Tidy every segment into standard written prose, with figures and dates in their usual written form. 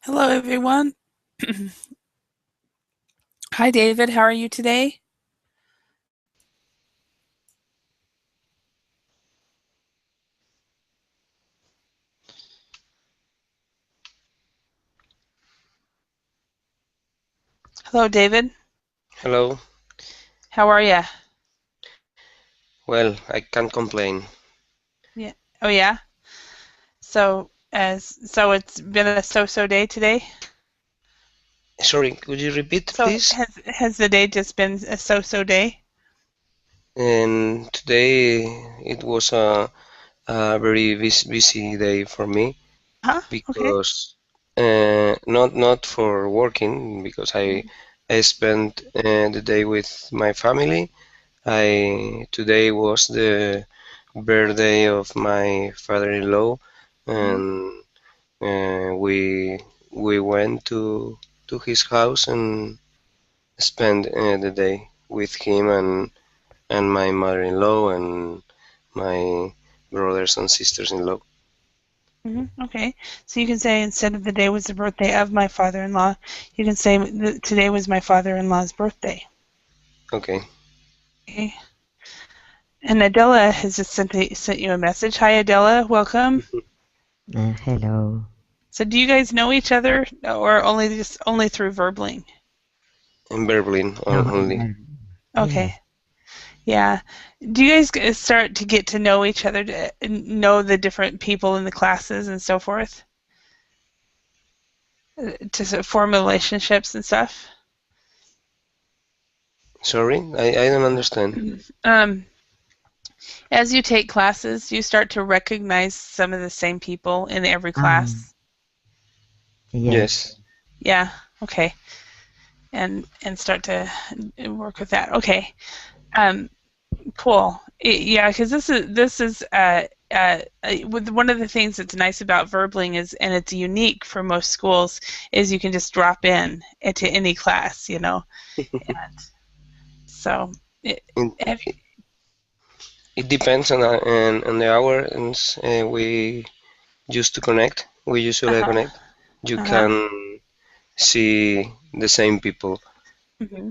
Hello, everyone. Hi, David. How are you today? Hello, David. Hello. How are you? Well, I can't complain. Yeah. Oh, yeah. So it's been a so-so day today. Sorry, could you repeat, So please? has the day just been a so-so day? And today it was a very busy day for me Huh? Okay. because not for working because I spent the day with my family. I Today was the birthday of my father-in-law, Mm-hmm. and we went to his house and spend the day with him and my mother-in-law and my brothers and sisters-in-law. Mm-hmm. Okay. So you can say instead of the day was the birthday of my father-in-law, you can say today was my father-in-law's birthday. Okay. Okay. And Adela has just sent you a message. Hi, Adela. Welcome. Hello. So do you guys know each other or only through verbling? In Berlin No, only. Okay. yes. Yeah. Do you guys start to get to know each other, to know the different people in the classes and so forth, to sort of form relationships and stuff? Sorry, I don't understand. Um, as you take classes, you start to recognize some of the same people in every Um, class. yes. Yes. Yeah. Okay. And start to work with that. Okay. Um, Cool. Yeah, because this is with one of the things that's nice about Verbling is, and it's unique for most schools, is you can just drop in into any class, and so it, It, have it, it depends on the hours we used to connect. We usually uh-huh, connect. You uh-huh. can see the same people. hmm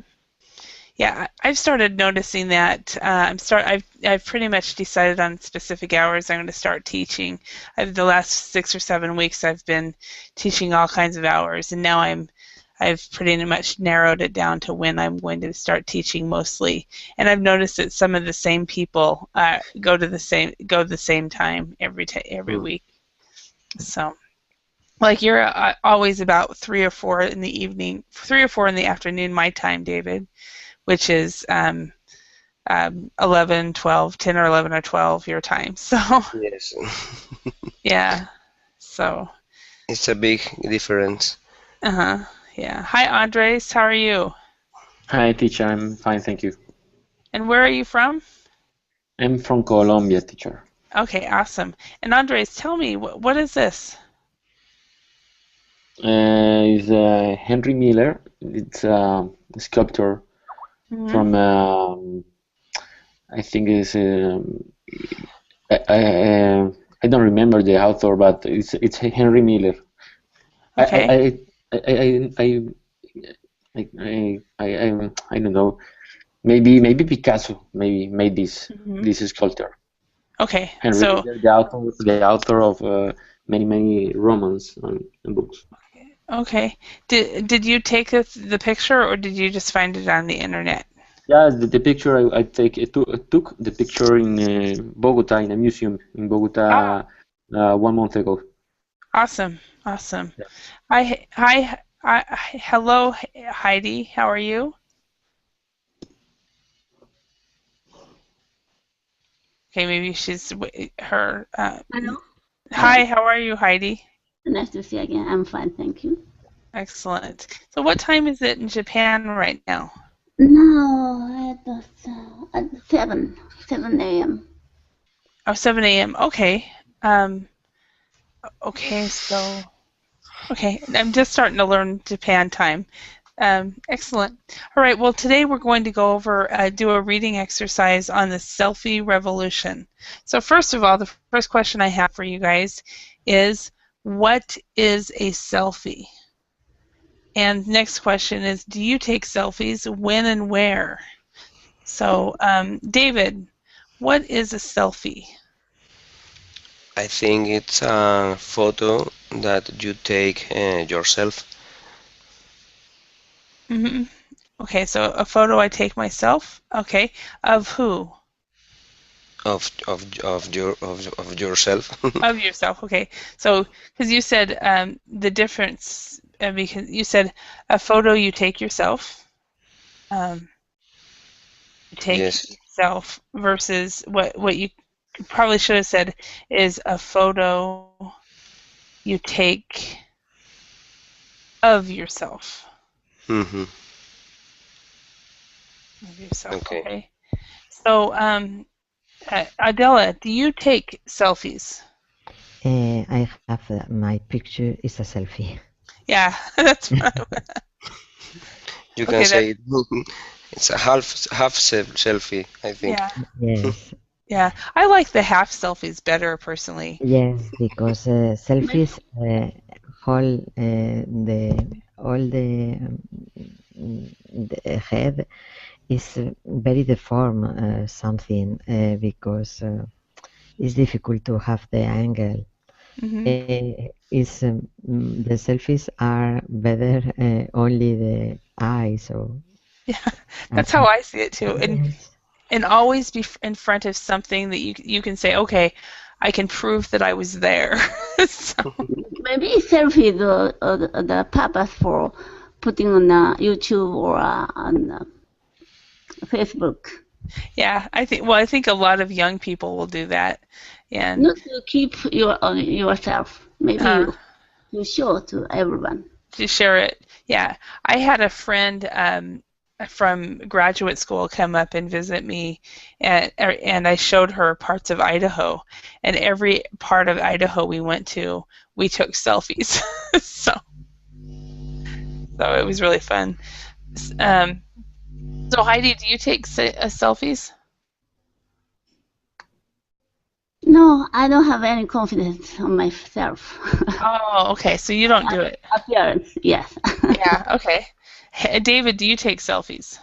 Yeah, I've started noticing that. I've pretty much decided on specific hours I'm going to start teaching. The last 6 or 7 weeks I've been teaching all kinds of hours, and now I've pretty much narrowed it down to when I'm going to start teaching mostly. And I've noticed that some of the same people go the same time every Mm. week. So, like you're always about 3 or 4 in the evening, 3 or 4 in the afternoon, my time, David, which is 11, 12, 10 or 11 or 12 your time. So, Yes. yeah. So, It's a big difference. uh-huh. Yeah. Hi, Andres. How are you? Hi, teacher. I'm fine, thank you. And where are you from? I'm from Colombia, teacher. Okay, awesome. And Andres, tell me, what is this? It's Henry Miller. It's a sculptor Hmm. from, I think it's, I, I, uh, I don't remember the author, but it's Henry Miller. I, Okay. I, I, I, I, I don't know. Maybe Picasso maybe made Hmm. this sculpture. Okay. Henry So, Miller, the author of many romans and books. okay. Did you take the picture or did you just find it on the internet? Yeah, the picture I took the picture in Bogota in a museum in Ah, Bogota 1 month ago. awesome. Awesome. Hi, hello, Heidi. How are you? Okay, maybe she's her. Hello. Hi, Hi. how are you, Heidi? Nice to see you again. I'm fine, thank you. Excellent. So, what time is it in Japan right now? No, it was at 7 a.m. Oh, 7 a.m. Okay. Um, okay, okay, I'm just starting to learn Japan time. Excellent. All right, well, today we're going to go over, do a reading exercise on the selfie revolution. So, first of all, the first question I have for you guys is, what is a selfie? And next question is, do you take selfies? When and where? So, David, what is a selfie? I think it's a photo that you take yourself Hmm. Okay, so a photo I take myself. Okay, of who? of yourself. Of yourself. Okay, so because you said the difference, because you said a photo you take yourself, um, you take Yes. yourself versus what you probably should have said is a photo you take of yourself. Hmm. Of yourself. Okay. Okay. So, Adela, do you take selfies? I have my picture is a selfie. Yeah, that's what You can okay. That say it's a half selfie, I think. yeah, Yes, yeah. I like the half selfies better personally. yes, because Maybe selfies hold the all the head is very deformed something because it's difficult to have the angle. Hmm. Is the selfies are better only the eye, so Yeah, uh, that's how I see it too. yes, And always be in front of something that you can say, okay, I can prove that I was there. So, maybe selfie the purpose for putting on YouTube or on Facebook. yeah, I think a lot of young people will do that, and Not to keep yourself. Maybe uh, you show to everyone. to share it. Yeah, I had a friend from graduate school come up and visit me, and I showed her parts of Idaho, and every part of Idaho we went to, we took selfies. so so it was really fun. Um, so Heidi, do you take selfies? No, I don't have any confidence on myself. Oh, okay. So you don't do it. Appearance, yes. Yeah. Okay. David, do you take selfies?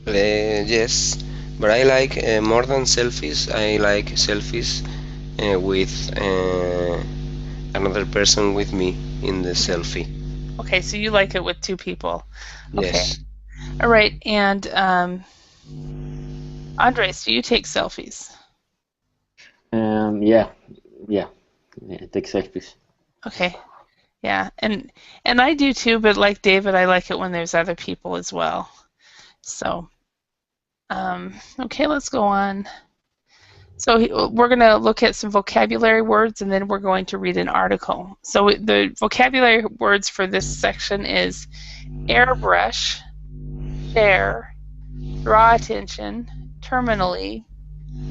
Yes, but I like more than selfies. I like selfies with another person with me in the Okay. selfie. Okay. So you like it with two people. Okay. Yes. All right. And Andres, do you take selfies? Yeah, yeah, yeah, take selfies. Okay. Yeah. And I do too, but like David, I like it when there's other people as well. So, okay, let's go on. So we're going to look at some vocabulary words and then we're going to read an article. So the vocabulary words for this section is airbrush, share, draw attention, terminally,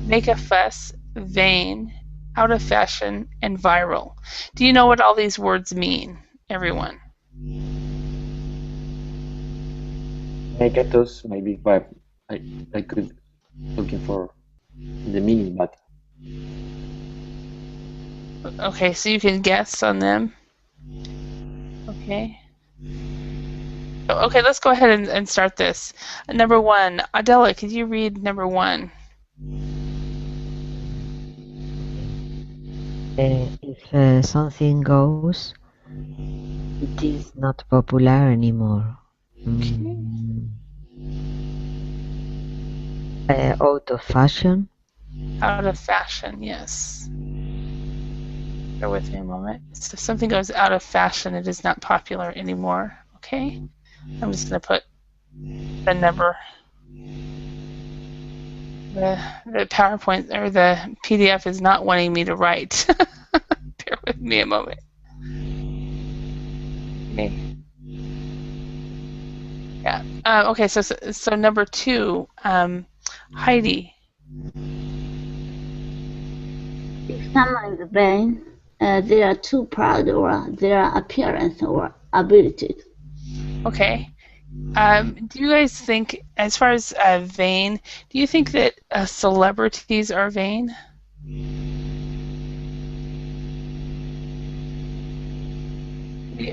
make a fuss, vain, out of fashion, and viral. Do you know what all these words mean, everyone? Make a toast, maybe, but I could looking for the meaning, but Okay, so you can guess on them. Okay. Okay, let's go ahead and start this. Number one, Adela, could you read number one? if something goes, it is not popular anymore. Okay. Mm, out of fashion. Out of fashion, yes. Bear with me a moment. So if something goes out of fashion, it is not popular anymore. Okay. I'm just going to put the number. The PowerPoint or the PDF is not wanting me to write. Bear with me a moment. Okay. Yeah. Okay. So number two, Heidi. If someone is vain, they are too proud or their appearance or ability. Okay. Do you guys think, as far as vain, do you think that celebrities are vain?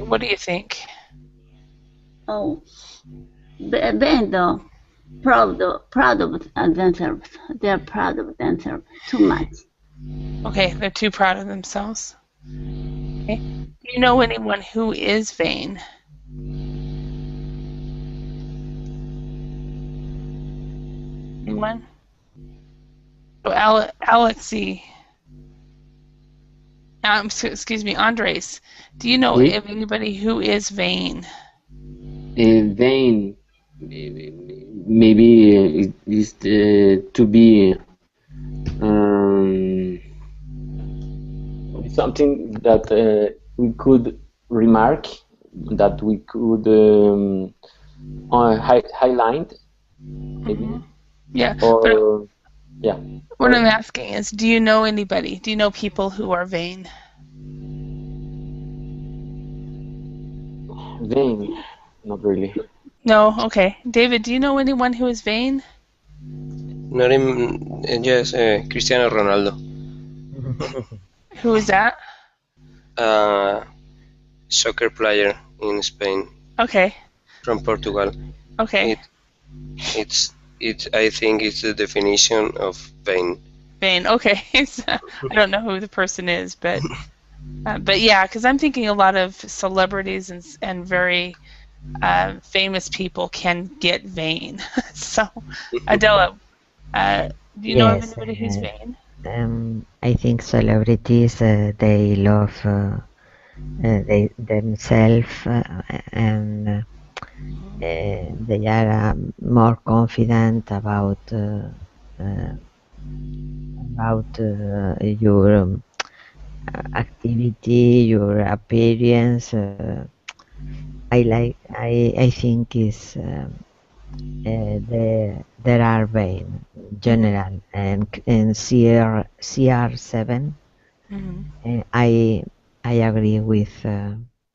What do you think? Oh, being the proud of themselves. They're proud of themselves too much. Okay, they're too proud of themselves. Okay. Do you know anyone who is vain? Anyone? So Alexi, excuse me, Andres, do you know Oui. of anybody who is vain? Then maybe it is to be um, something that we could remark, that we could highlight, maybe, Hmm. Yeah, but or yeah, what I'm or asking is, do you know anybody? Do you know people who are vain? vain. Not really. No? Okay. David, do you know anyone who is vain? Not in, yes, Cristiano Ronaldo, Who is that? uh, soccer player in Spain Okay. from Portugal. Okay. It it's it. I think it's the definition of vain. Vain. Okay. So, I don't know who the person is, but yeah, because I'm thinking a lot of celebrities and very famous people can get vain. So, Adela, do you know of Yes, anybody who's vain? I think celebrities they love they themselves and they are more confident uh, about your activity, your appearance. I think is there are vain Mm-hmm. general and CR7. Mm-hmm. I agree with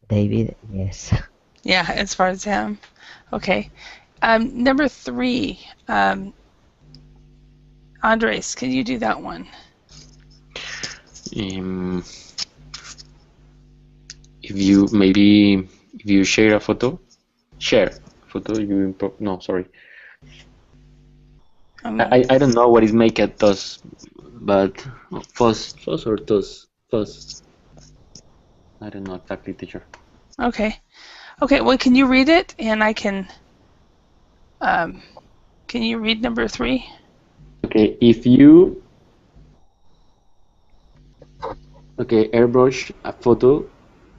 David. Yes. Yeah, as far as him. Okay. Number three, Andres, can you do that one? Um, if you maybe if you share a photo, you improve. No, sorry. Um, I don't know what is make it does, but fuss or does fuss. I don't know exactly, teacher. okay. Okay, well, can you read it? And um, can you read number three? Okay, if you airbrush a photo,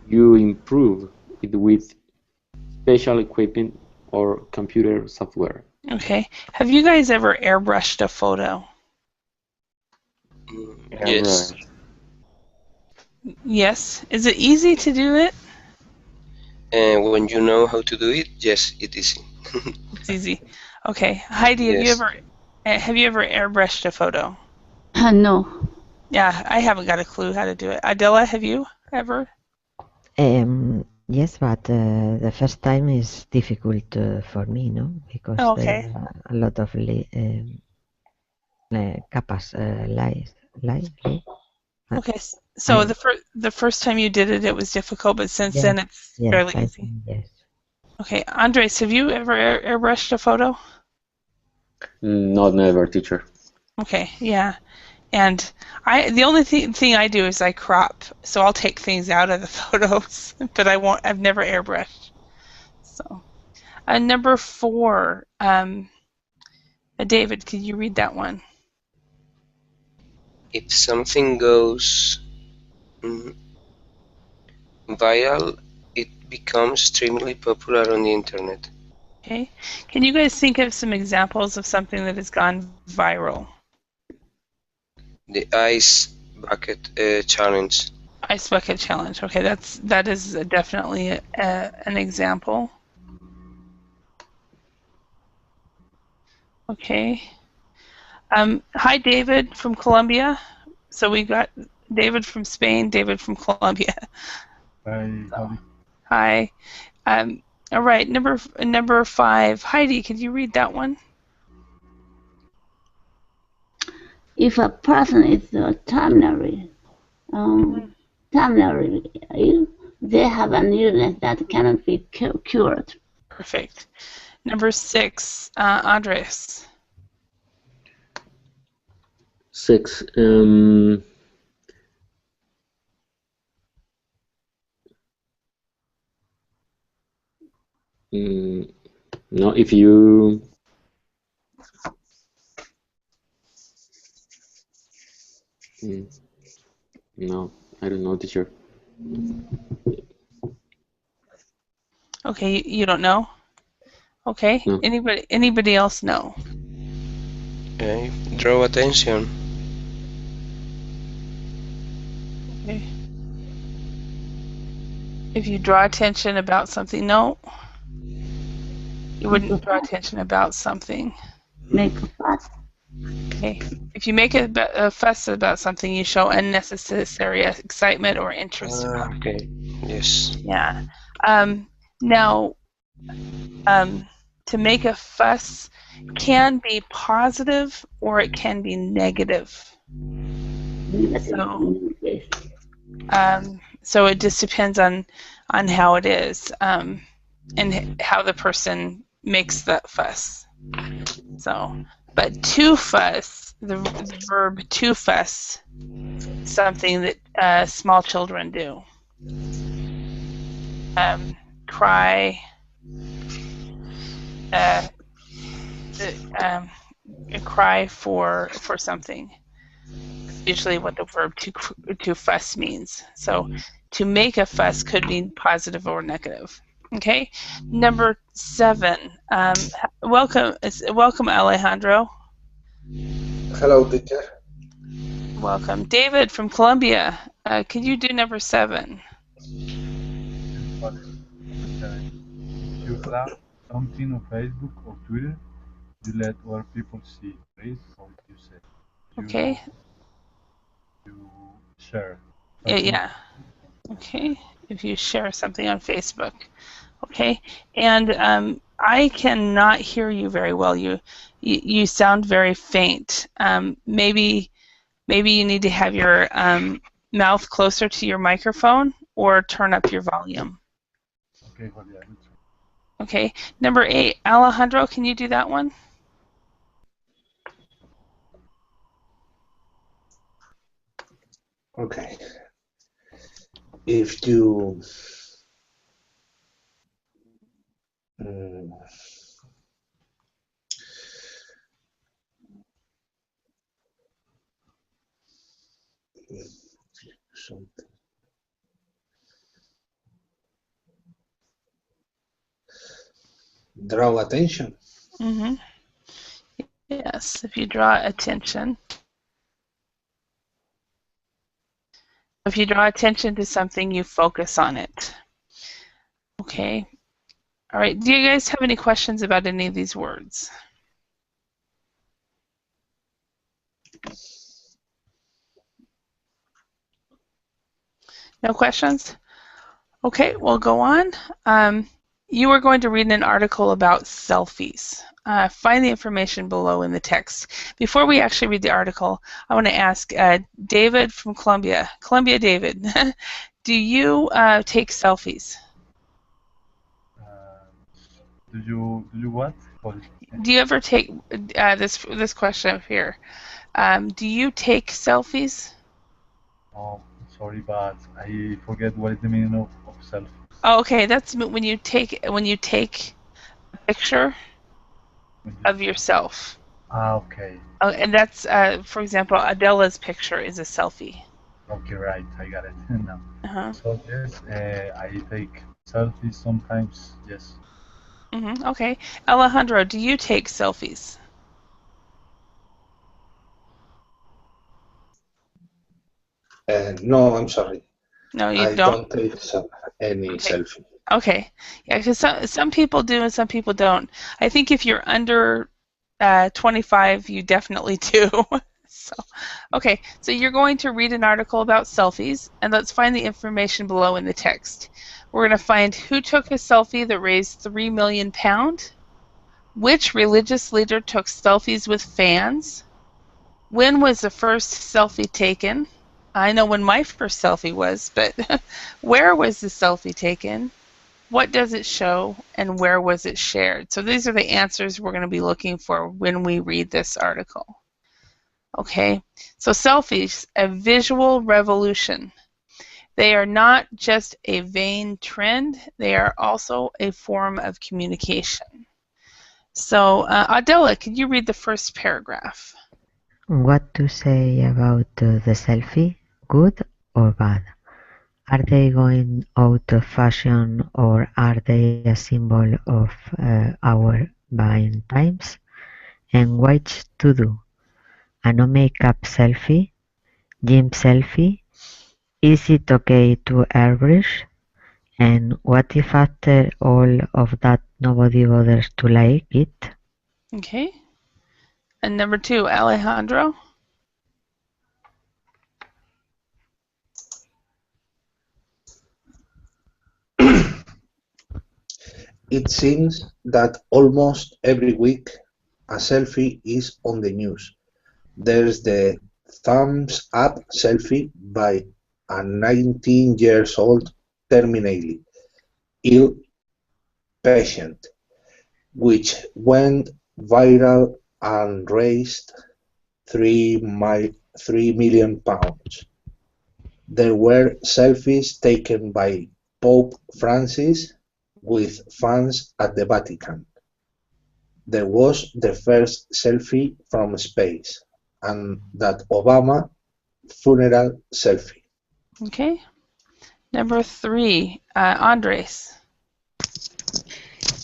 you improve it with special equipment or computer software. Okay. Have you guys ever airbrushed a photo? Yes, Airbrush. Yes. Is it easy to do it? and when you know how to do it, yes, it is. It's easy. Okay. Heidi, Yes. have you ever airbrushed a photo? No. Yeah, I haven't got a clue how to do it. Adela, have you ever? Yes, but the first time is difficult for me, no, because Oh, there okay. are a lot of capas, uh, Okay. So I the first time you did it, it was difficult, but since yes, then it's yes, fairly I easy. think yes. Okay. Andres, have you ever airbrushed a photo? Not never, teacher. Okay. Yeah. And the only thing I do is I crop, so I'll take things out of the photos, but I've never airbrushed. So, number four, David, can you read that one? If something goes mm, viral, it becomes extremely popular on the internet. Okay. Can you guys think of some examples of something that has gone viral? The ice bucket challenge. Ice bucket challenge. Okay, that is definitely an example. Okay. Hi, David from Colombia. So we got David from Spain, David from Colombia. Hi, So, howdy. hi. Um, all right, number five. Heidi, could you read that one? If a person is terminally ill, they have an illness that cannot be cured. Perfect. Number 6, Andres. 6. No, if you no, I don't know, teacher. Okay, you don't know? Okay. No. Anybody else know? Okay. Draw attention. Okay. If you draw attention about something, no, you Make a wouldn't draw fuss. attention about something. Make a fuss. Okay. If you make a fuss about something, you show unnecessary excitement or interest about it. Okay. Yes. Yeah. Now, to make a fuss can be positive or it can be negative. Negative. Yes. So it just depends on how it is and how the person makes that fuss. So, but to fuss, the verb to fuss, something that small children do. Cry, cry for something. That's usually what the verb to fuss means. So, to make a fuss could mean positive or negative. Okay, number 7. Welcome, Alejandro. Hello, teacher. Welcome, David from Colombia. Can you do number 7? If you have something on Facebook or Twitter, you let other people see. Read or you say. Okay. You share. Yeah. Okay. If you share something on Facebook. Okay. And I cannot hear you very well. You sound very faint. Maybe you need to have your mouth closer to your microphone or turn up your volume. Okay, well, yeah. Okay. Number 8, Alejandro, can you do that one? Okay. If you something. Draw attention. Mm-hmm. Yes, if you draw attention. If you draw attention to something, you focus on it. Okay. All right. Do you guys have any questions about any of these words? No questions? Okay, we'll go on. You are going to read an article about selfies. Find the information below in the text. Before we actually read the article, I want to ask David from Colombia. Colombia, David, do you take selfies? Do you what? Do you ever take this question up here? Do you take selfies? Oh, sorry, but I forget what is the meaning of self. Oh, okay, that's when you take a picture of yourself. Okay. Oh, and that's for example, Adela's picture is a selfie. Okay, right. I got it now. Uh-huh. So yes, I take selfies sometimes. Yes. Okay, Alejandro, do you take selfies? No, I'm sorry. No, you I don't. don't take any Okay. selfie. Okay. Yeah, because some people do and some people don't. I think if you're under 25, you definitely do. So, okay, so you're going to read an article about selfies, and let's find the information below in the text. We're going to find who took a selfie that raised £3 million, which religious leader took selfies with fans, when was the first selfie taken? I know when my first selfie was, but where was the selfie taken? what does it show, and where was it shared? So these are the answers we're going to be looking for when we read this article. Okay, so selfies, a visual revolution. They are not just a vain trend, they are also a form of communication. So, Adela, could you read the first paragraph? What to say about the selfie? Good or bad? Are they going out of fashion or are they a symbol of our buying times? And what's to do? A no makeup selfie? Gym selfie? Is it okay to airbrush? And what if after all of that nobody bothers to like it? Okay. And number 2, Alejandro? It seems that almost every week a selfie is on the news. There's the thumbs up selfie by a 19 years old terminally ill patient, which went viral and raised £3 million. There were selfies taken by Pope Francis with fans at the Vatican. There was the first selfie from space, and that Obama funeral selfie. Okay. Number 3, Andres.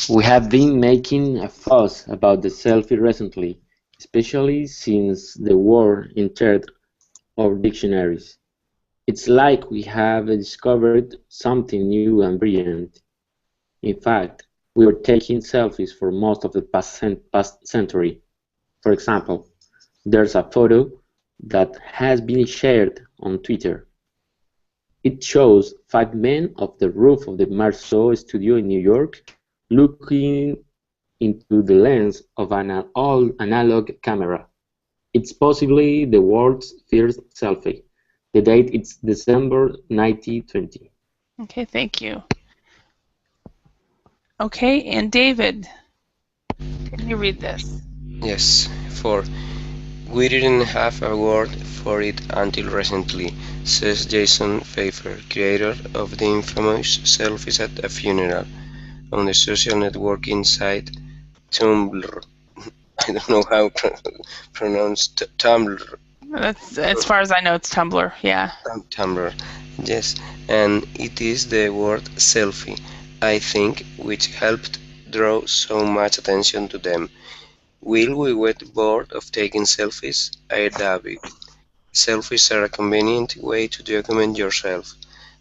We have been making a fuss about the selfie recently, especially since the word entered our dictionaries. It's like we have discovered something new and brilliant. In fact, we were taking selfies for most of the past century. For example, there's a photo that has been shared on Twitter. It shows 5 men on the roof of the Marceau studio in New York looking into the lens of an old analog camera. It's possibly the world's first selfie. The date is December 1920. Okay, thank you. Okay, and David, can you read this? Yes, 4. We didn't have a word for it until recently, says Jason Pfeiffer, creator of the infamous selfies at a funeral, on the social networking site Tumblr. I don't know how pronounced Tumblr. That's, as far as I know, it's Tumblr. Yeah. Tumblr. Yes, and it is the word selfie, I think, which helped draw so much attention to them. Will we get bored of taking selfies? I doubt it. Selfies are a convenient way to document yourself,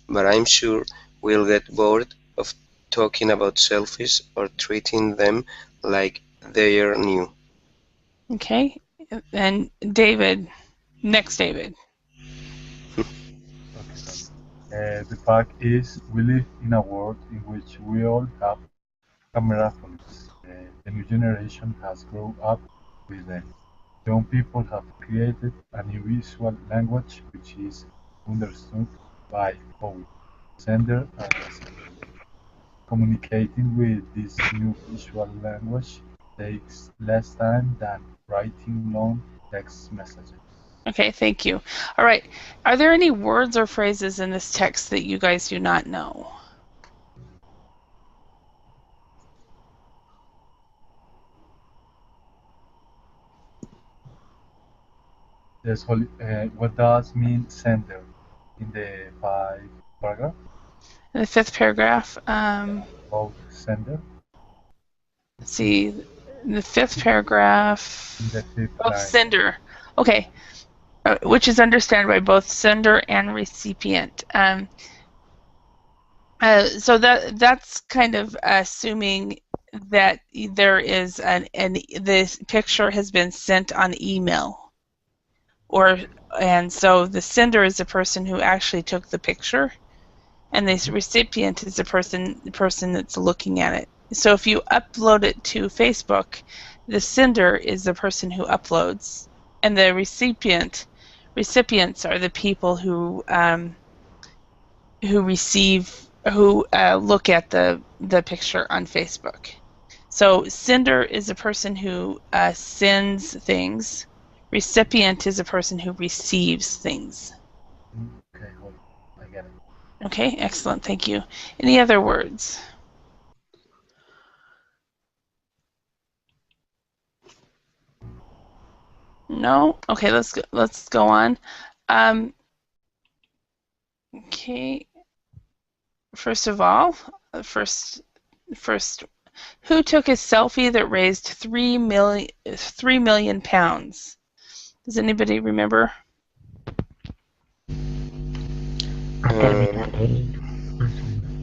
but I'm sure we'll get bored of talking about selfies or treating them like they're new. Okay. And David, next David. Okay, sorry. The fact is, we live in a world in which we all have camera phones. The new generation has grown up with them. Young people have created a new visual language which is understood by both sender and receiver. Communicating with this new visual language takes less time than writing long text messages. Okay, thank you. All right. Are there any words or phrases in this text that you guys do not know? Yes, what does mean sender in the 5th paragraph? In the 5th paragraph, About sender let's see, in the 5th paragraph, in the fifth both line. sender. Okay, which is understood by both sender and recipient. So that's kind of assuming that there is this picture has been sent on email, and so the sender is the person who actually took the picture, and the recipient is the person that's looking at it. So if you upload it to Facebook, the sender is the person who uploads, and the recipients are the people who receive look at the picture on Facebook. So sender is a person who sends things. Recipient is a person who receives things. Okay, hold on. I get it. Okay, excellent. Thank you. Any other words? No? Okay, let's go on. Okay. First of all, first who took a selfie that raised 3 million pounds? Does anybody remember? A Uh, terminal más o menos.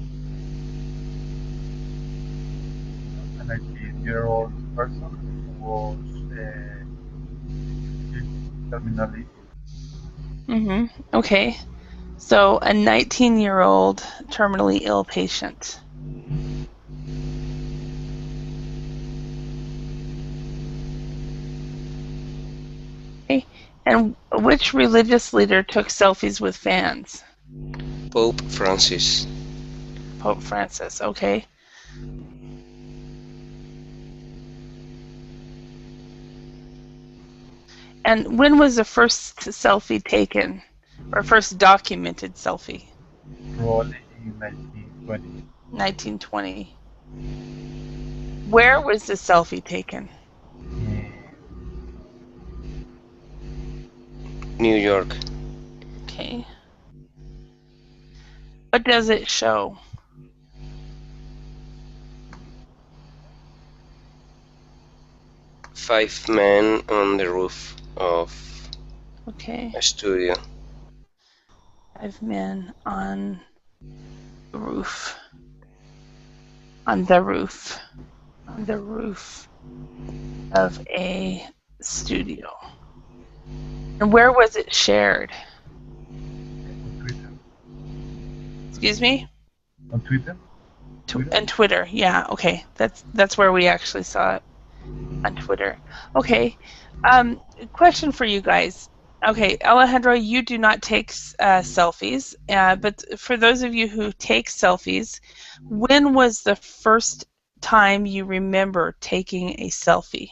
A 19-year-old person who was terminally Okay. So a 19-year-old terminally ill patient. Okay. And which religious leader took selfies with fans? Pope Francis. Pope Francis. Okay. And when was the first selfie taken, or first documented selfie? probably in 1920. 1920. Where was the selfie taken? In New York. Okay. What does it show? Five men on the roof of Okay. a studio. 5 men on the roof. On the roof. On the roof of a studio. And where was it shared? on Twitter. Excuse me? On Twitter? Twitter? And Twitter. Yeah, okay. That's where we actually saw it, on Twitter. Okay. Question for you guys. Okay, Alejandro, you do not take selfies, but for those of you who take selfies, when was the first time you remember taking a selfie?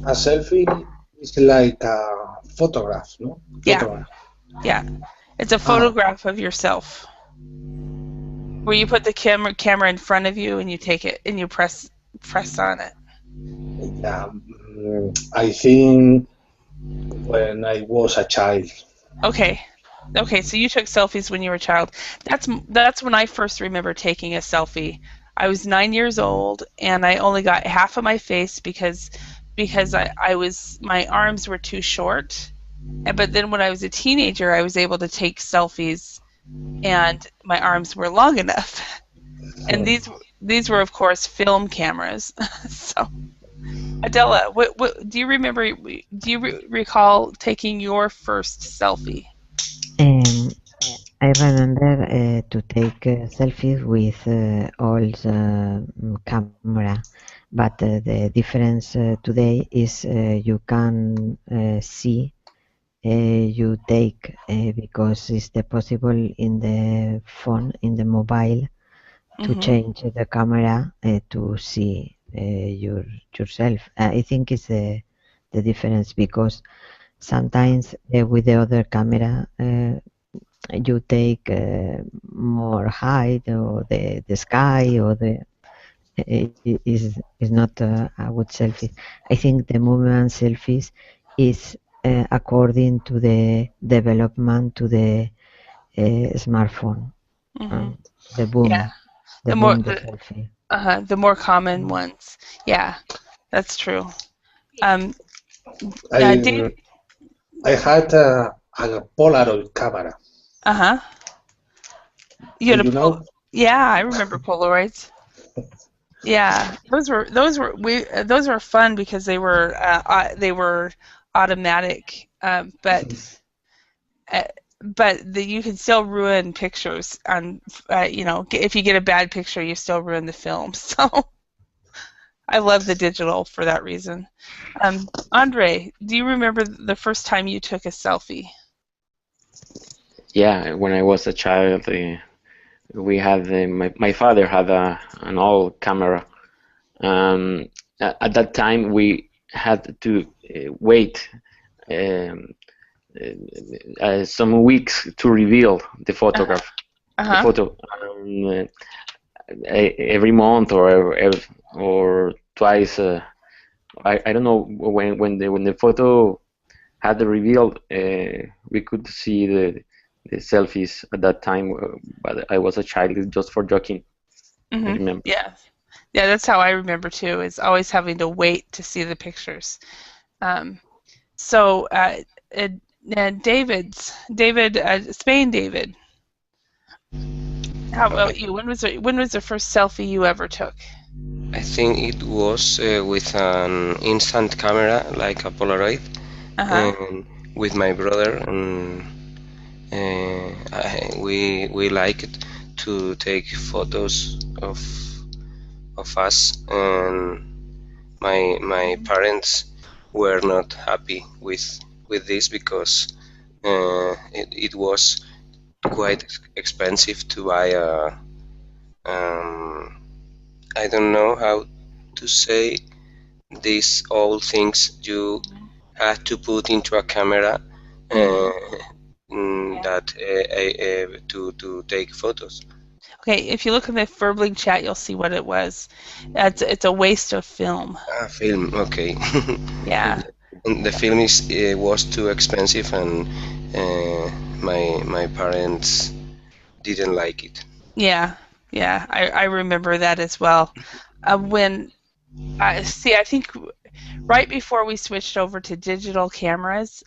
A selfie is like a photograph, no? Yeah, Photograph. yeah. It's a Ah, photograph of yourself where you put the camera in front of you and you take it and you press on it. yeah. I think when I was a child. Okay. Okay, so you took selfies when you were a child. That's when I first remember taking a selfie. I was 9 years old and I only got half of my face because I was my arms were too short. But then when I was a teenager, I was able to take selfies and my arms were long enough. And these were of course film cameras. So Adela, what do you remember? Do you recall taking your first selfie? Um, I remember to take selfies with old camera, but the difference today is you can see you take because it's the possible in the phone, in the mobile, to Hmm. change the camera to see yourself. I think it's the difference because sometimes with the other camera you take more height or the sky or the is not a good selfie. I think the movement selfies is according to the development to the smartphone, Hmm. um, the Yeah, boom, the more the the selfie. the more common ones. Yeah, that's true. Um, Dave. I I had a Polaroid camera. Uh-huh. You Do had a you pol. know? Yeah, I remember Polaroids. Yeah, those were fun because they were automatic, uh, you can still ruin pictures on if you get a bad picture, you still ruin the film. So I love the digital for that reason. Andre, do you remember the first time you took a selfie? Yeah, when I was a child, we had my father had an old camera. Um, at that time, we had to wait um, some weeks to reveal the Uh-huh. photograph, the Uh-huh. photo. Every month or twice. I don't know when the photo had the reveal. We could see the selfies at that time, but I was a child, just for joking. I Mhm. remember. Yeah. Yeah, that's how I remember too, is always having to wait to see the pictures. Um, so, uh, Spain David, how I, about you? When was the first selfie you ever took? I think it was with an instant camera, like a Polaroid, Uh-huh. and with my brother, and we liked to take photos of us, and my Mhm. parents were not happy with this because it was quite expensive to buy a I don't know how to say these old things you had to put into a camera Mhm. uh, Yeah. that to take photos. Okay, if you look in the Furbling chat, you'll see what it was. It's a waste of film. Ah, film, okay. Yeah. And the film is was too expensive, and my parents didn't like it. Yeah. Yeah. I remember that as well. When I see, I think right before we switched over to digital cameras,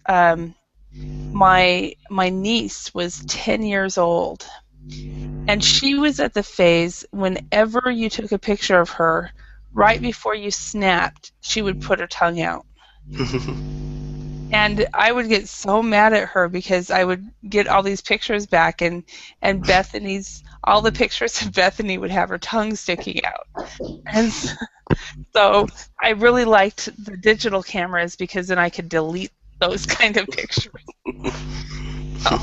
my niece was 10 years old, and she was at the phase whenever you took a picture of her, right before you snapped, she would put her tongue out. And I would get so mad at her because I would get all these pictures back, and Bethany's all the pictures of Bethany would have her tongue sticking out. And so I really liked the digital cameras because then I could delete those kind of pictures. So,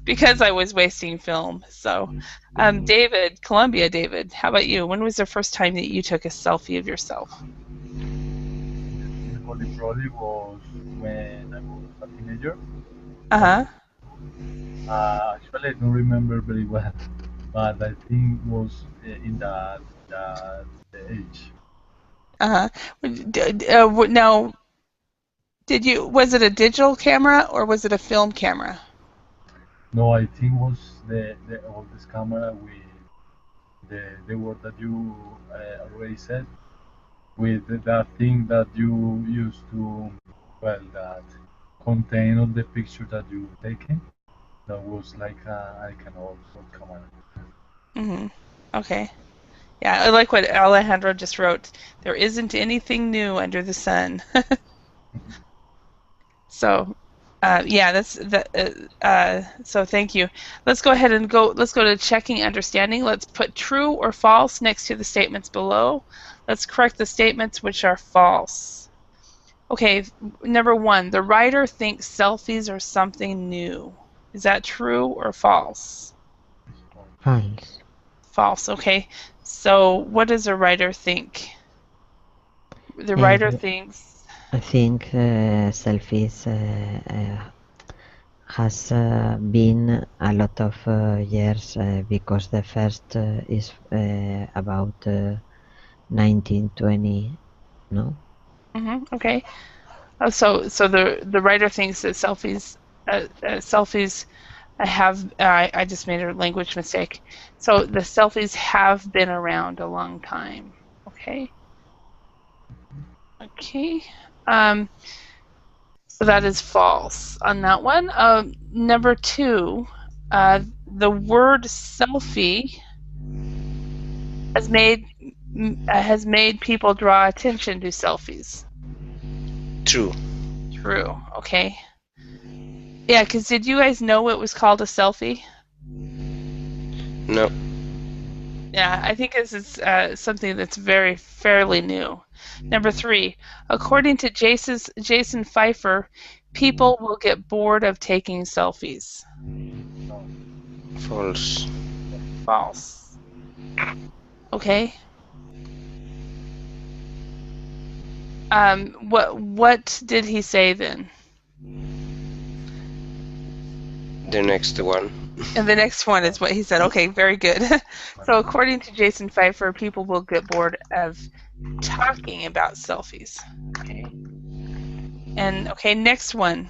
because I was wasting film. So, David, Columbia, David, how about you? When was the first time that you took a selfie of yourself? The Holy Probably was when I was a teenager. Uh Uh, huh. actually, I don't remember very well, but I think was in that age. Uh huh. Now, was it a digital camera or was it a film camera? No, I think was the oldest camera with the word that you already said, with that thing that you used to, well, that contain all the picture that you taken. That was like an old camera. Mm-hmm. Okay. Yeah, I like what Alejandro just wrote. There isn't anything new under the sun. So, yeah, that's that. So thank you. Let's go ahead and go. Let's go to checking understanding. Let's put true or false next to the statements below. Let's correct the statements which are false. Okay, number one, the writer thinks selfies are something new. Is that true or false? False. False. Okay. So what does the writer think? The writer Uh, thinks. I think selfies has been a lot of years because the first is about 1920, no? Okay. So the writer thinks that selfies have. I just made a language mistake. So the selfies have been around a long time. Okay. Okay. Um, so that is false on that one. Number two, the word selfie has made has made people draw attention to selfies. True. True. Okay. Yeah, because did you guys know it was called a selfie? No. Yeah, I think this is something that's very fairly new. Number three, according to Jason Pfeiffer, people will get bored of taking selfies. No. False. False. Okay. What did he say then? The next one. And the next one is what he said. Okay, very good. So according to Jason Pfeiffer, people will get bored of talking about selfies. Okay. And okay, next one.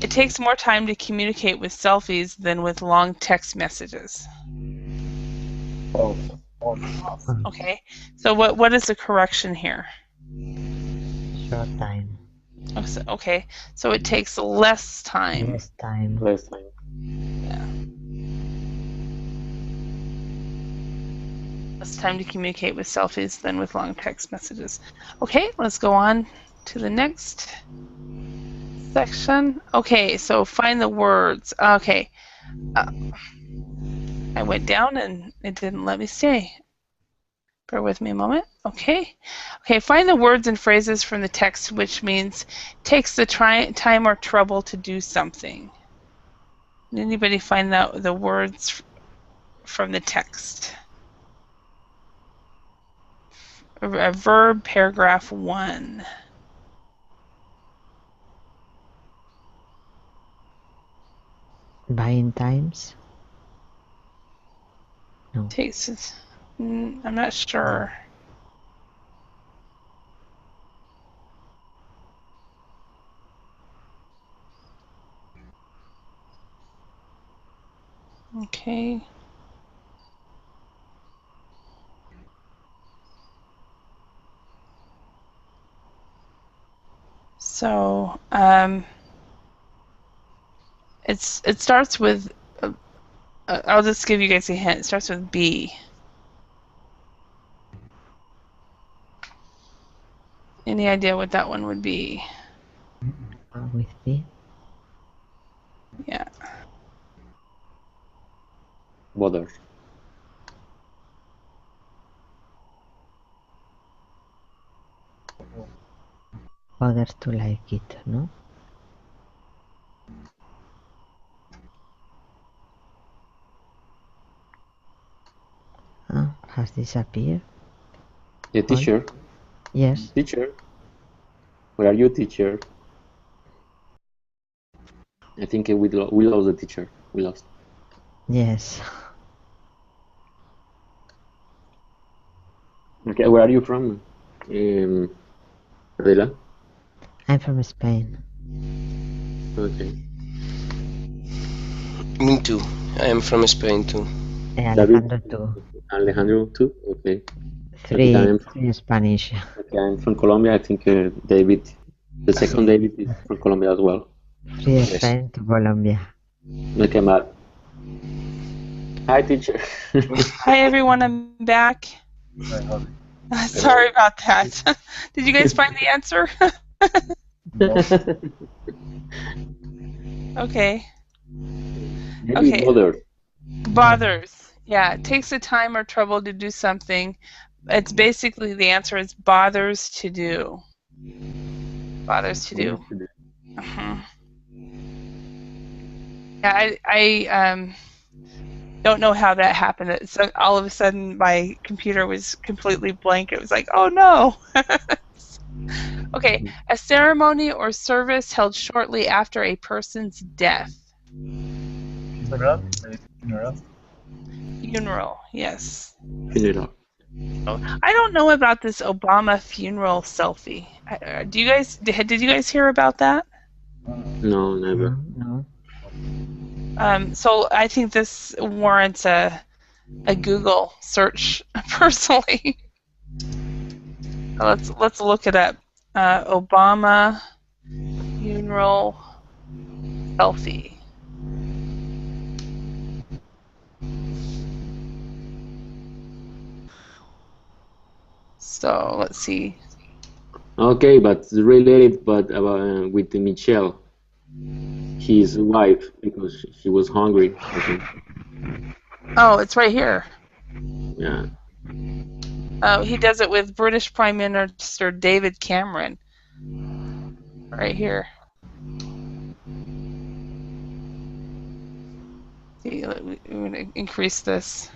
It takes more time to communicate with selfies than with long text messages. False. False. Okay. So what is the correction here? Short time. Okay. So it takes less time. Less time. Less time. Yeah. Less time to communicate with selfies than with long text messages. Okay, let's go on to the next section. Okay, so find the words. Okay. I went down and it didn't let me stay. Bear with me a moment. Okay. Okay, find the words and phrases from the text which means takes the time or trouble to do something. Did anybody find the words from the text? A verb, paragraph 1. Buying times? No. Takes. I'm not sure. Okay. So it starts with. I'll just give you guys a hint. It starts with B. Any idea what that one would be? With B? Yeah. Bother. Others to like it, no? Has disappeared? The teacher. Yes. Teacher. Where are you, teacher? I think we lost the teacher. We lost. Yes. Okay, where are you from? Adela? I'm from Spain. Okay. Me too. I am from Spain too. Alejandro too. Alejandro too? Okay. Three, Okay, three Spanish. okay, I'm from Colombia. I think David, the second David, is from Colombia as well. Three Yes. Spain to Colombia. Okay, Matt. Hi, teacher. Hi everyone, I'm back. Sorry about that. Did you guys find the answer? Okay. Maybe Okay. bother. Bothers. Yeah, it takes the time or trouble to do something. It's basically the answer is bothers to do. Bothers to do. Yeah, I don't know how that happened. So all of a sudden my computer was completely blank. It was like, oh no. Okay, a ceremony or service held shortly after a person's death. Funeral? Funeral? Funeral, yes. Funeral. I don't know about this Obama funeral selfie. Did you guys hear about that? No, never. No. So I think this warrants a Google search personally. Let's look it up. Obama funeral selfie. So let's see. Okay, but related, but about with Michelle, his wife, because she was hungry. I think. Oh, it's right here. Yeah. Oh, he does it with British Prime Minister David Cameron. Right here. See, we're going to increase this.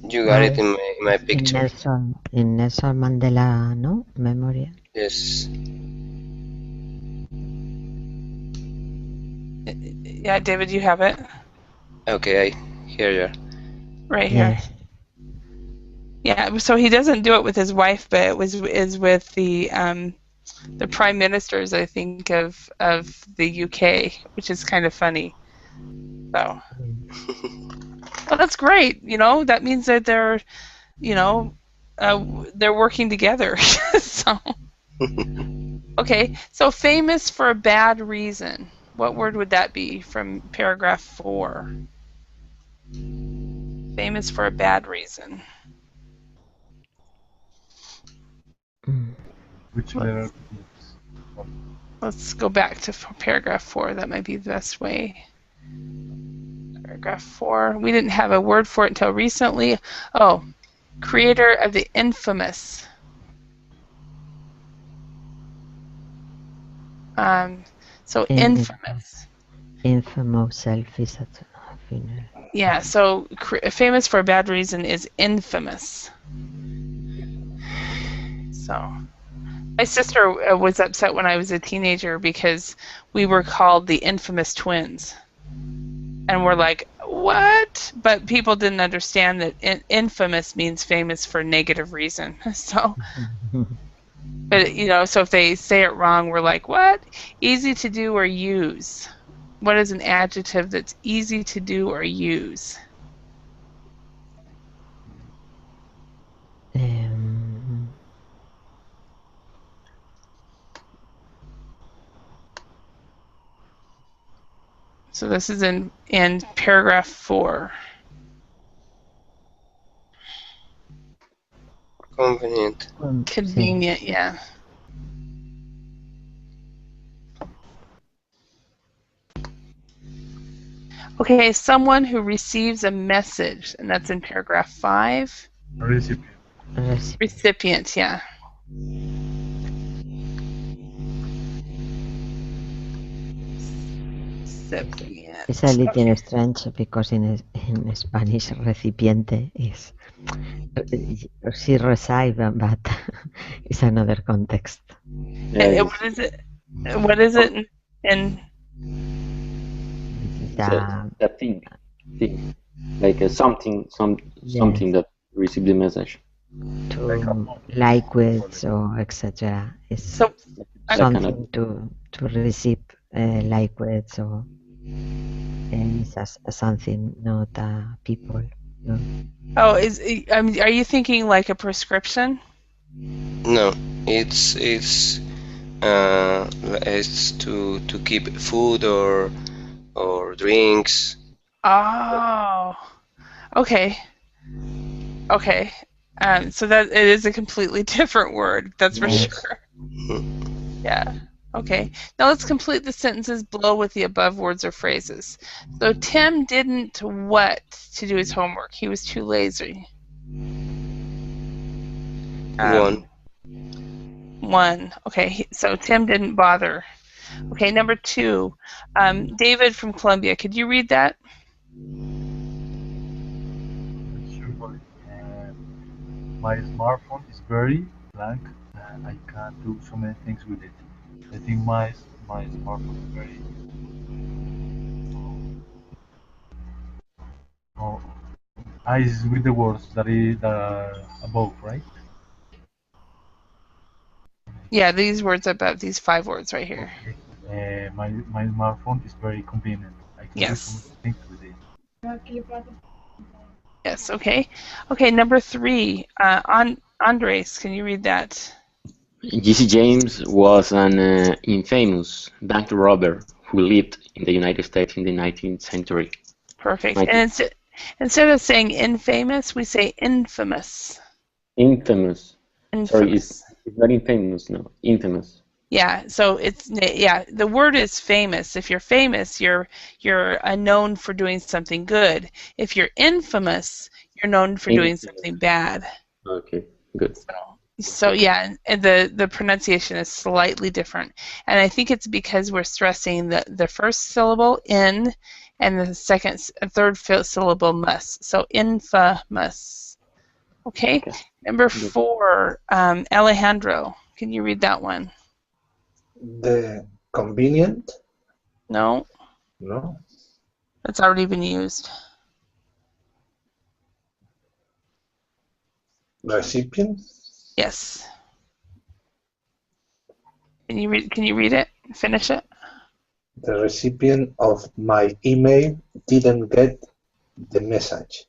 You got it in my in picture. Nelson Mandela, no? Memorial. Yes. Yeah, David, you have it Okay, I hear you. right here. Yes. Yeah, so he doesn't do it with his wife, but is with the prime ministers, I think, of the UK, which is kind of funny. So, well, that's great. That means that you know, they're working together. So, okay. So famous for a bad reason. What word would that be from paragraph 4? Famous for a bad reason. Which letter begins? Let's go back to paragraph 4. That might be the best way. Paragraph 4. We didn't have a word for it until recently. Oh, creator of the infamous. So infamous. Infamous selfies at a funeral. Yeah, so famous for a bad reason is infamous. So my sister was upset when I was a teenager because we were called the infamous twins. And we're like, what? But people didn't understand that infamous means famous for negative reason. So, but so if they say it wrong, we're like, what? Easy to do or use. What is an adjective that's easy to do or use? So this is in paragraph 4. Convenient. Convenient, yeah. Okay, someone who receives a message, and that's in paragraph 5. Recipient. Recipient, yeah. Recipient. It's a little strange because in Spanish recipiente is she received, but it's another context. Yes. What is it? What is it in? The thing, like something, something that received the message. To liquids or etc. It's So something to receive liquids or it's something, not people. No. Oh, are you thinking like a prescription? No, it's to keep food or drinks. Oh, okay. Okay. So that it is a completely different word. That's for sure. Yeah. Okay. Now let's complete the sentences below with the above words or phrases. So Tim didn't what to do his homework? He was too lazy. 1. 1. Okay. So Tim didn't bother. Okay. Number 2. David from Columbia. Could you read that? Surely. My smartphone is very blank and I can't do so many things with it. I think my smartphone is very oh, is with the words that are above, right? Yeah, these words above, these 5 words right here. Okay. My smartphone is very convenient. I can do so Yes. many things with it. Yes, okay. Okay, number 3. Andres, can you read that? Jesse James was an infamous bank robber who lived in the United States in the 19th century. Perfect. And instead of saying infamous, we say infamous. Infamous. Infamous. Sorry, it's not infamous, no. Infamous. Yeah, so the word is famous. If you're famous, you're known for doing something good. If you're infamous, you're known for doing something bad. Okay, good. So, So yeah, and the pronunciation is slightly different, and I think it's because we're stressing the first syllable in, and the third syllable mus. So infamous. Okay, Okay. number Good. 4, Alejandro. Can you read that one? The convenient, No, no? that's already been used. Recipient, Yes. Can you read it? Finish it? the recipient of my email didn't get the message.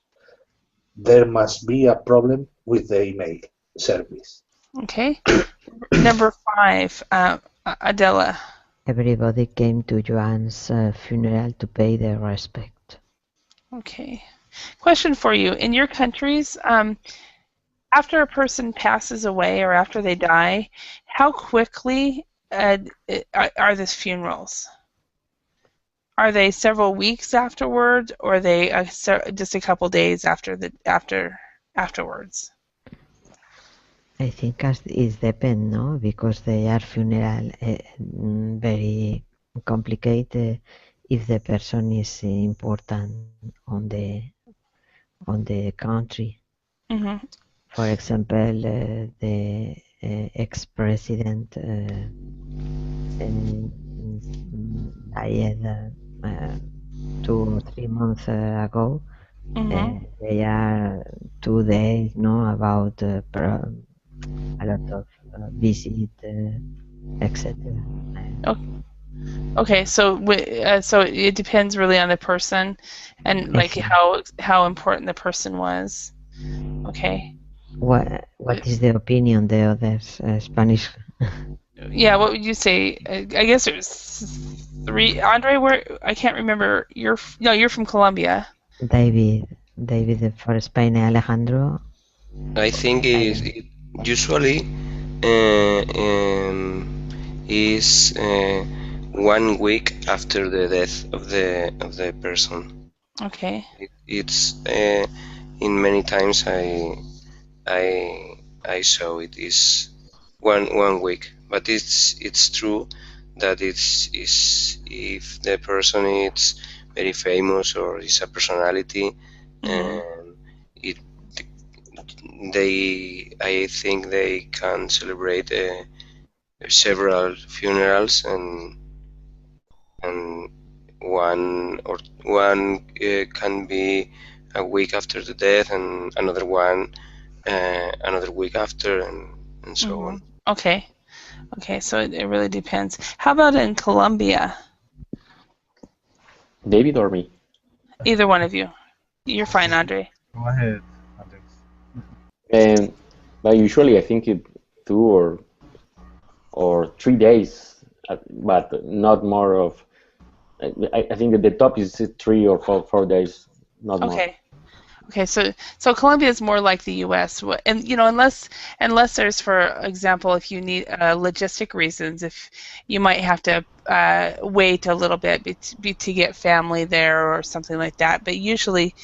There must be a problem with the email service. Okay. Number 5, Adela. Everybody came to Joan's funeral to pay their respect. Okay. Question for you. In your countries, after a person passes away or after they die, how quickly are these funerals? Are they several weeks afterward, or are they just a couple days afterwards? I think as it depends, no? Because they are funeral very complicated if the person is important on the country. Mm-hmm. For example, the ex-president died 2 or 3 months ago. Mm-hmm. They are 2 days, no, about a lot of visit, etc. Okay, so so it depends really on the person and like Exactly. how important the person was. Okay. What is the opinion the others Spanish? Yeah, what would you say? I guess it was 3. Andre, where I can't remember. No, you're from Colombia. David for Spain, Alejandro. I think David. it usually is 1 week after the death of the person. Okay. It's in many times I I saw it is one week, but it's true that it's is if the person is very famous or is a personality, Mm-hmm. and it they I think they can celebrate several funerals, and one can be a week after the death, and another one another week after, and so Mm-hmm. on. Okay. Okay, so it really depends. How about in Colombia? David or me? Either one of you. You're fine, Andre. Go ahead, Alex. And but usually I think it 2 or 3 days, but not more of. I think that the top is 3 or 4 days, not more. Okay. Okay, so Colombia is more like the U.S. And unless there's, for example, if you need logistic reasons, if you might have to wait a little bit to get family there or something like that. But usually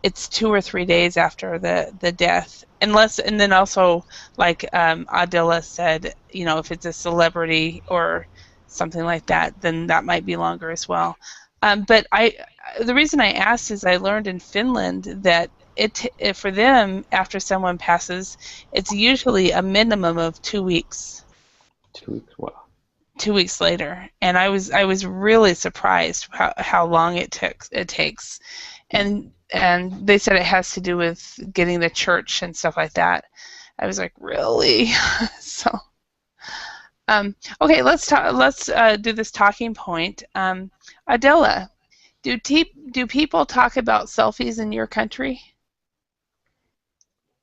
it's 2 or 3 days after the death, and then also like Adila said, if it's a celebrity or something like that, then that might be longer as well. But the reason I asked is I learned in Finland that for them, after someone passes, it's usually a minimum of 2 weeks. 2 weeks. Wow. 2 weeks later, and I was really surprised how long it takes, and they said it has to do with getting the church and stuff like that. I was like, really? So okay, let's do this talking point. Adela, do people talk about selfies in your country?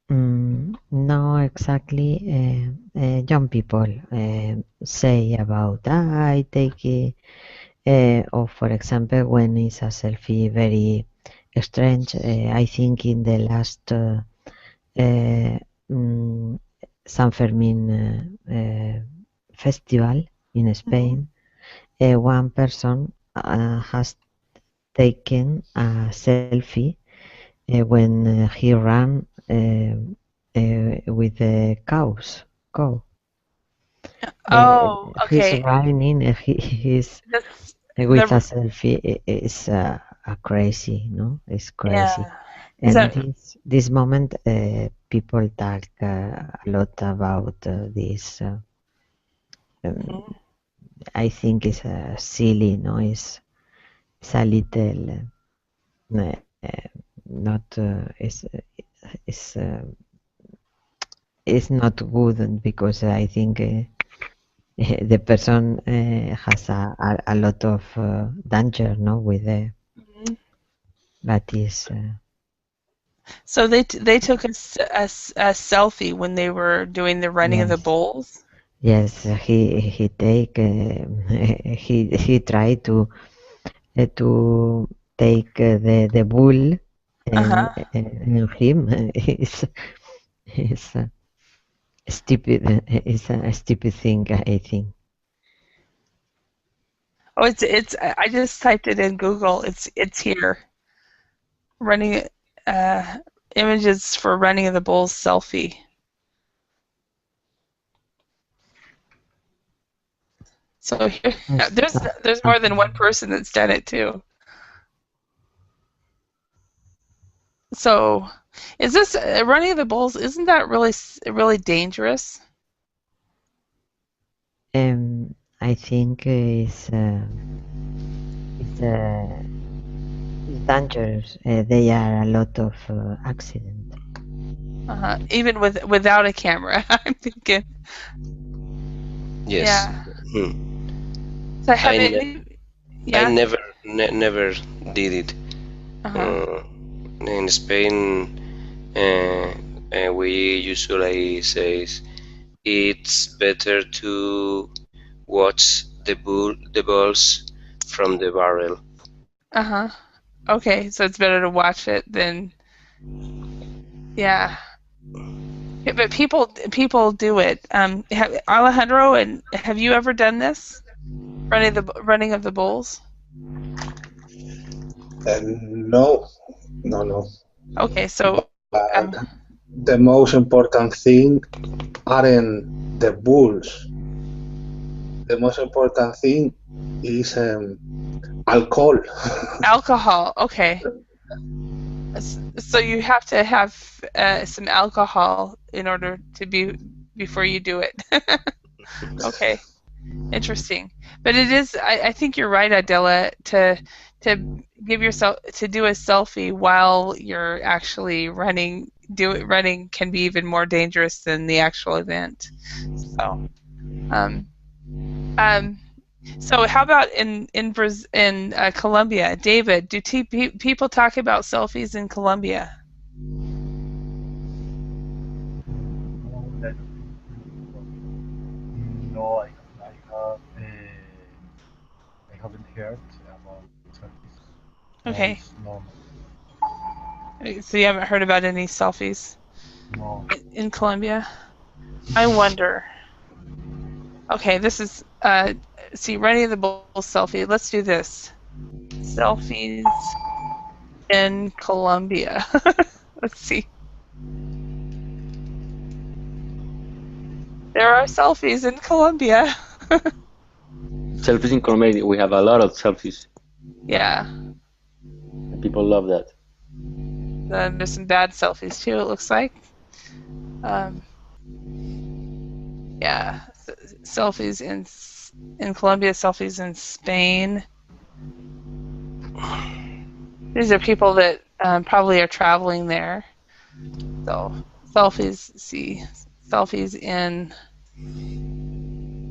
No, exactly. Young people say about I take it, or for example, when it's a selfie very strange. I think in the last uh, mm, San Fermin festival in Mm-hmm. Spain, one person has taken a selfie when he ran with with the cow. Oh, He's okay. running. He's This with a the selfie. Is a crazy, no? It's crazy. yeah. Is And that this moment, people talk a lot about this. Um, mhm. I think it's silly, no? It's a little not. It's uh, it's not good because I think the person has a lot of danger, no, with the Mhm. that is. So they took a selfie when they were doing the running of the Yes. bulls? Yes, he take he tried to take the bull Uh-huh. and him is stupid. Is a stupid thing, I think. Oh, it's I just typed it in Google. It's here. Running uh images for running of the bulls selfie. So here, Yes, there's more than one person that's done it too. So, is this running of the bulls? Isn't that really dangerous? I think it's, it's dangerous. There are a lot of accident. Even without a camera, I'm thinking. Yes. Yeah. Hmm. So have I, ne- any? I Yeah. never did it. Uh-huh. Uh, in Spain, we usually say it's better to watch the balls from the barrel. Uh-huh. Okay, so it's better to watch it than yeah. Yeah, but people do it. Alejandro, and have you ever done this? Running of the bulls? No, no. Okay, so But the most important thing aren't the bulls. The most important thing is alcohol. alcohol. Okay. So you have to have some alcohol in order to be before you do it. Okay, interesting. But it is. I think you're right, Adela, to give yourself to do a selfie while you're actually running. Running can be even more dangerous than the actual event. So, um, um, so how about in Colombia, David? Do people talk about selfies in Colombia? No, I don't think so. No, I haven't heard about selfies. No, Okay. it's normal. So you haven't heard about any selfies No. in Colombia? I wonder. Okay, this is see Running of the Bulls selfie. Let's do this. Selfies in Colombia. Let's see. There are selfies in Colombia. Selfies in Colombia, we have a lot of selfies, Yeah. and people love that. Then there's some bad selfies too, it looks like. Um, yeah. Selfies in Colombia, selfies in Spain. These are people that probably are traveling there. So selfies, see, selfies in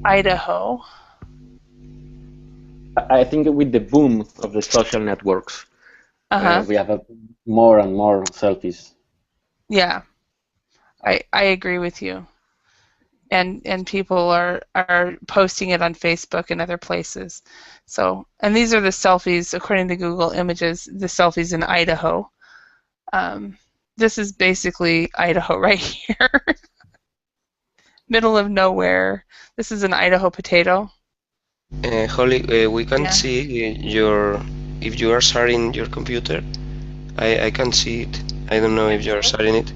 Idaho. I think with the boom of the social networks, Uh-huh. we have more and more selfies. Yeah, I agree with you. And people are posting it on Facebook and other places. So, and these are the selfies according to Google Images, the selfies in Idaho. Um, this is basically Idaho right here, middle of nowhere. This is an Idaho potato. Holly, we can Yeah. see your if you are sharing your computer. I can see it. I don't know Can if you you see are it? sharing it.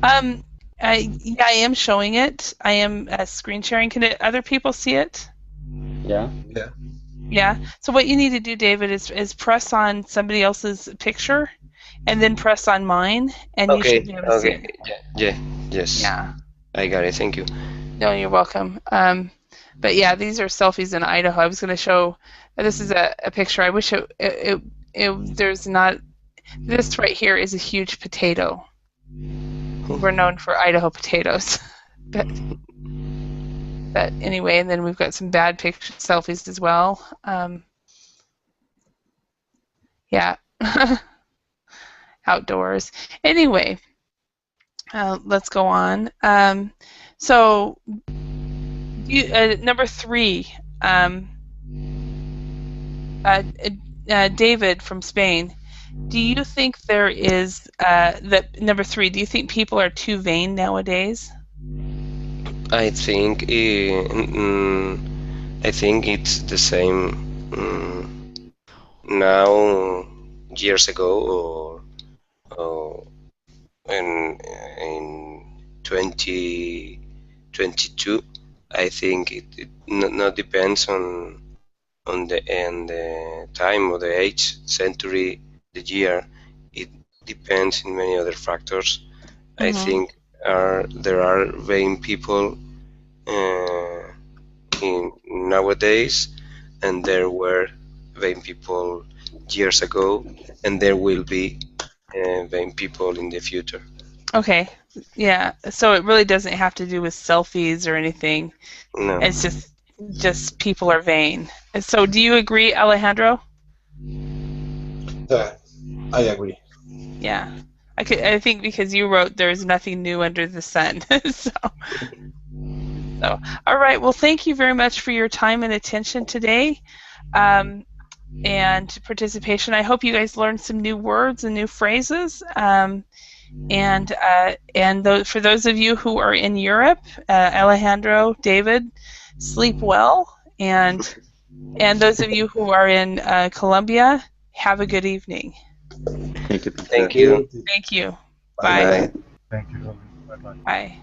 Um, Yeah, I am showing it. I am screen sharing. Can other people see it? Yeah. Yeah. Yeah. So what you need to do, David, is press on somebody else's picture, and then press on mine, and you should Okay, be able to see okay, it. yeah, yeah, yes, Yeah. I got it. Thank you. No, you're welcome. But yeah, these are selfies in Idaho. I was going to show. This is a picture. I wish there's not. This right here is a huge potato. We're known for Idaho potatoes. but but anyway, and then we've got some bad picture selfies as well. Yeah, outdoors. Anyway, let's go on. So number 3, um, uh, David from Spain. Do you think there is that number 3? Do you think people are too vain nowadays? I think it's the same now years ago or in 2022. I think it not depends on the time or the age, century, the year. It depends in many other factors. I Mm-hmm. think there are vain people uh, in nowadays, and there were vain people years ago, and there will be vain people in the future. Okay. Yeah. So it really doesn't have to do with selfies or anything. No, It's just people are vain. So do you agree, Alejandro? Yeah, I agree. Yeah. I think because you wrote there's nothing new under the sun. So all right. Well, thank you very much for your time and attention today. Um, and participation. I hope you guys learned some new words and new phrases. And for those of you who are in Europe, Alejandro, David, sleep well, and those of you who are in Colombia, have a good evening. Thank you, thank teacher. Thank you. you. Thank you. Bye Bye. bye. Bye. Thank you, Robin. Bye bye. Bye.